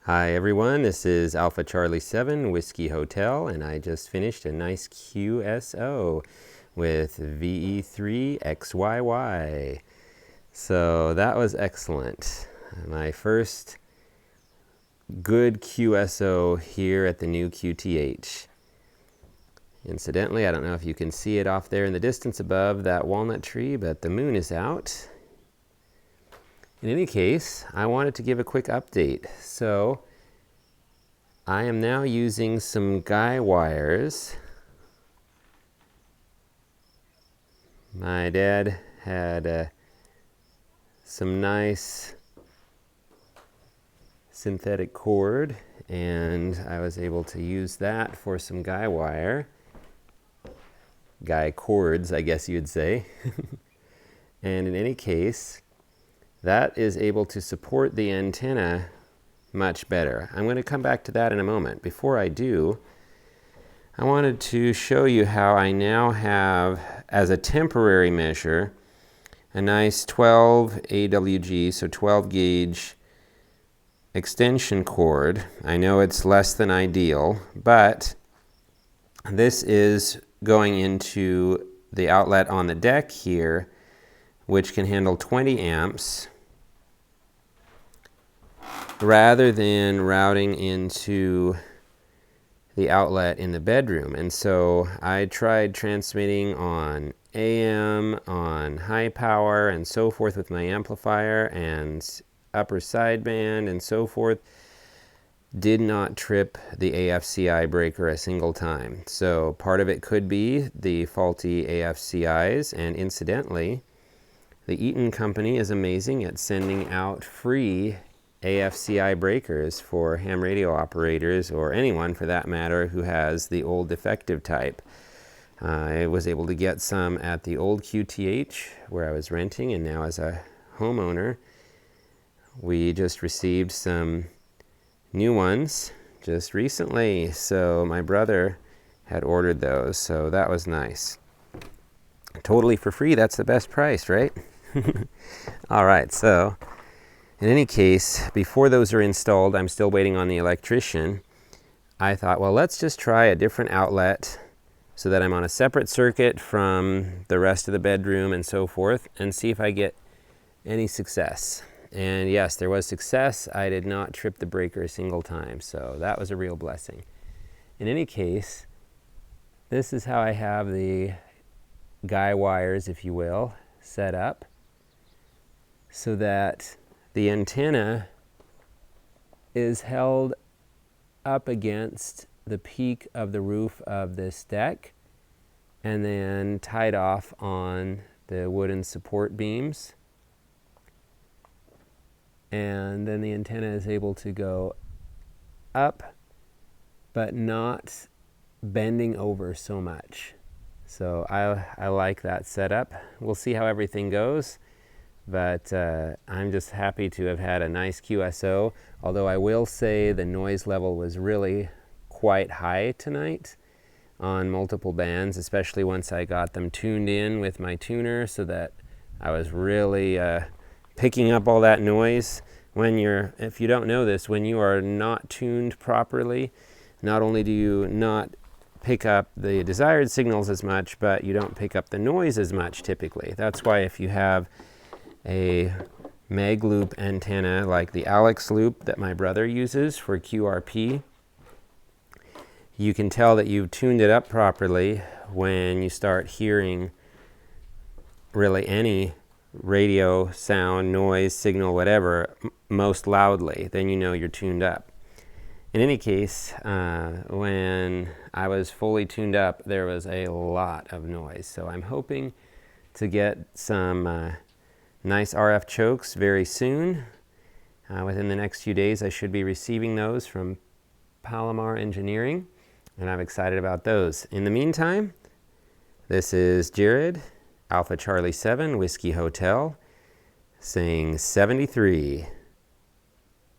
Hi everyone, this is Alpha Charlie 7 Whiskey Hotel, and I just finished a nice QSO with VE3XYY. So that was excellent. My first good QSO here at the new QTH. Incidentally, I don't know if you can see it off there in the distance above that walnut tree, but the moon is out. In any case, I wanted to give a quick update. So I am now using some guy wires. My dad had some nice synthetic cord, and I was able to use that for some guy wire. Guy cords, I guess you'd say. And in any case, that is able to support the antenna much better. I'm going to come back to that in a moment. Before I do, I wanted to show you how I now have, as a temporary measure, a nice 12 AWG, so 12 gauge extension cord. I know it's less than ideal, but this is going into the outlet on the deck here, which can handle 20 amps. Rather than routing into the outlet in the bedroom. And so I tried transmitting on AM, on high power, and so forth with my amplifier, and upper sideband, and so forth. Did not trip the AFCI breaker a single time. So part of it could be the faulty AFCIs, and incidentally, the Eaton company is amazing at sending out free AFCI breakers for ham radio operators, or anyone for that matter who has the old defective type. I was able to get some at the old QTH where I was renting, and now as a homeowner we just received some new ones just recently. So my brother had ordered those, so that was nice. Totally for free, that's the best price, right? All right, so in any case, before those are installed, I'm still waiting on the electrician. I thought, well, let's just try a different outlet so that I'm on a separate circuit from the rest of the bedroom and so forth, and see if I get any success. And yes, there was success. I did not trip the breaker a single time, so that was a real blessing. In any case, this is how I have the guy wires, if you will, set up so that the antenna is held up against the peak of the roof of this deck and then tied off on the wooden support beams. And then the antenna is able to go up, but not bending over so much. So I like that setup. We'll see how everything goes. But I'm just happy to have had a nice QSO, although I will say the noise level was really quite high tonight on multiple bands, especially once I got them tuned in with my tuner, so that I was really picking up all that noise. If you don't know this, when you are not tuned properly, not only do you not pick up the desired signals as much, but you don't pick up the noise as much typically. That's why if you have a mag loop antenna like the Alex loop that my brother uses for QRP, you can tell that you've tuned it up properly when you start hearing really any radio sound, noise, signal, whatever, most loudly. Then you know you're tuned up. In any case, when I was fully tuned up, there was a lot of noise. So I'm hoping to get some nice RF chokes very soon. Within the next few days, I should be receiving those from Palomar Engineering, and I'm excited about those. In the meantime, this is Jared, Alpha Charlie 7 Whiskey Hotel, saying 73.